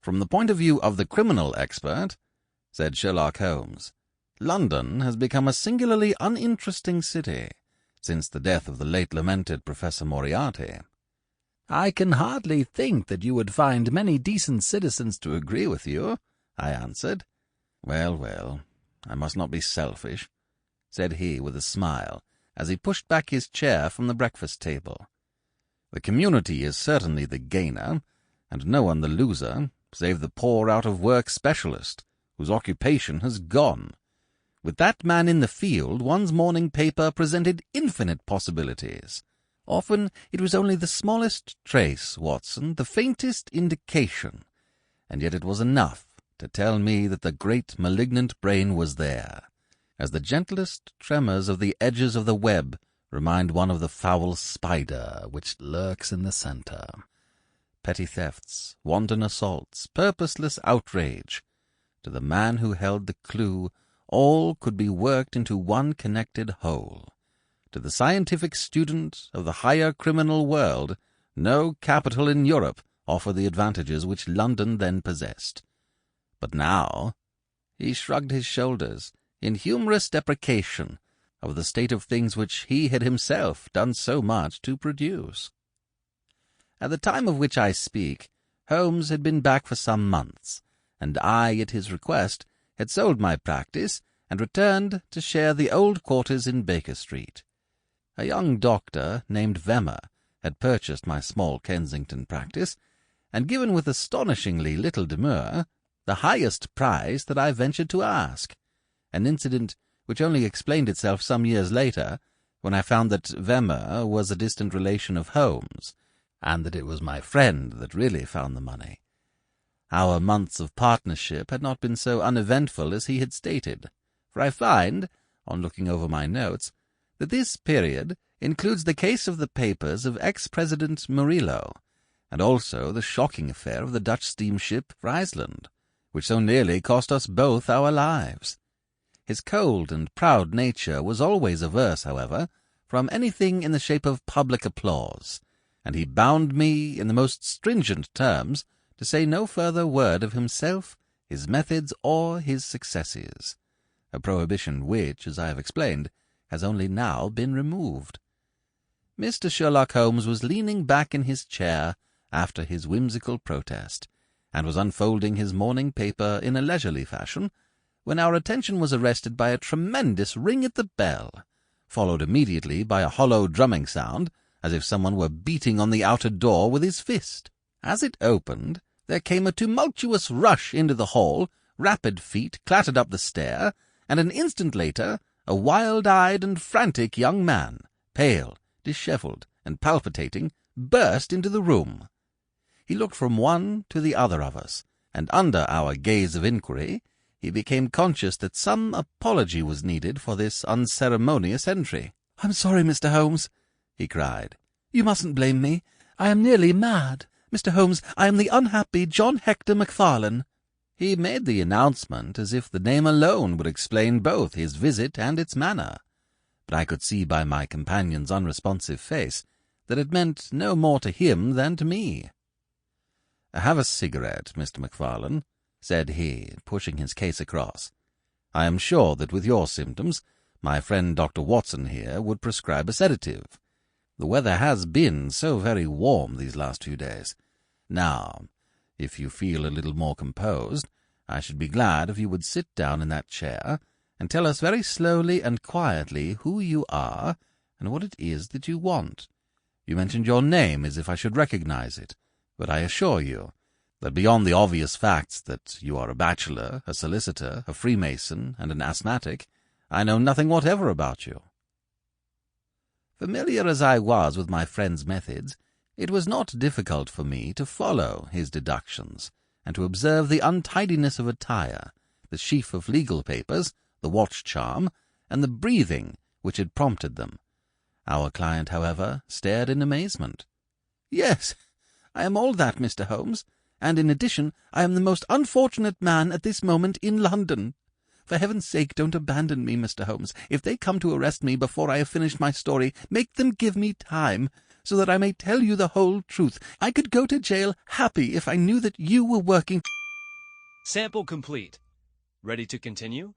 "From the point of view of the criminal expert," said Sherlock Holmes, "London has become a singularly uninteresting city since the death of the late lamented Professor Moriarty." "I can hardly think that you would find many decent citizens to agree with you," I answered. "Well, well, I must not be selfish," said he with a smile, as he pushed back his chair from the breakfast table. "The community is certainly the gainer, and no one the loser, save the poor out-of-work specialist, whose occupation has gone. With that man in the field, one's morning paper presented infinite possibilities. Often it was only the smallest trace, Watson, the faintest indication, and yet it was enough to tell me that the great malignant brain was there, as the gentlest tremors of the edges of the web remind one of the foul spider which lurks in the centre. Petty thefts, wanton assaults, purposeless outrage. To the man who held the clue, all could be worked into one connected whole. To the scientific student of the higher criminal world, no capital in Europe offered the advantages which London then possessed. But now he shrugged his shoulders in humorous deprecation of the state of things which he had himself done so much to produce. At the time of which I speak, Holmes had been back for some months, and I, at his request, had sold my practice and returned to share the old quarters in Baker Street. A young doctor named Vemmer had purchased my small Kensington practice, and given with astonishingly little demur the highest price that I ventured to ask, an incident which only explained itself some years later, when I found that Vemmer was a distant relation of Holmes, and that it was my friend that really found the money. Our months of partnership had not been so uneventful as he had stated, for I find, on looking over my notes, that this period includes the case of the papers of ex-President Murillo, and also the shocking affair of the Dutch steamship Friesland, which so nearly cost us both our lives. His cold and proud nature was always averse, however, from anything in the shape of public applause, and he bound me in the most stringent terms to say no further word of himself, his methods, or his successes, a prohibition which, as I have explained, has only now been removed. Mr. Sherlock Holmes was leaning back in his chair after his whimsical protest, and was unfolding his morning paper in a leisurely fashion, when our attention was arrested by a tremendous ring at the bell, followed immediately by a hollow drumming sound, as if someone were beating on the outer door with his fist. As it opened, there came a tumultuous rush into the hall, rapid feet clattered up the stair, and an instant later a wild-eyed and frantic young man, pale, dishevelled, and palpitating, burst into the room. He looked from one to the other of us, and under our gaze of inquiry he became conscious that some apology was needed for this unceremonious entry. "I'm sorry, Mr. Holmes," he cried. "You mustn't blame me. I am nearly mad. Mr. Holmes, I am the unhappy John Hector McFarlane." He made the announcement as if the name alone would explain both his visit and its manner, but I could see by my companion's unresponsive face that it meant no more to him than to me. "Have a cigarette, Mr. McFarlane," said he, pushing his case across. "I am sure that with your symptoms my friend Dr. Watson here would prescribe a sedative. The weather has been so very warm these last few days. Now, if you feel a little more composed, I should be glad if you would sit down in that chair and tell us very slowly and quietly who you are and what it is that you want. You mentioned your name as if I should recognize it, but I assure you that beyond the obvious facts that you are a bachelor, a solicitor, a Freemason, and an asthmatic, I know nothing whatever about you." Familiar as I was with my friend's methods, it was not difficult for me to follow his deductions, and to observe the untidiness of attire, the sheaf of legal papers, the watch-charm, and the breathing which had prompted them. Our client, however, stared in amazement. "Yes, I am all that, Mr. Holmes, and in addition I am the most unfortunate man at this moment in London. For heaven's sake, don't abandon me, Mr. Holmes. If they come to arrest me before I have finished my story, make them give me time, so that I may tell you the whole truth. I could go to jail happy if I knew that you were working. Sample complete. Ready to continue?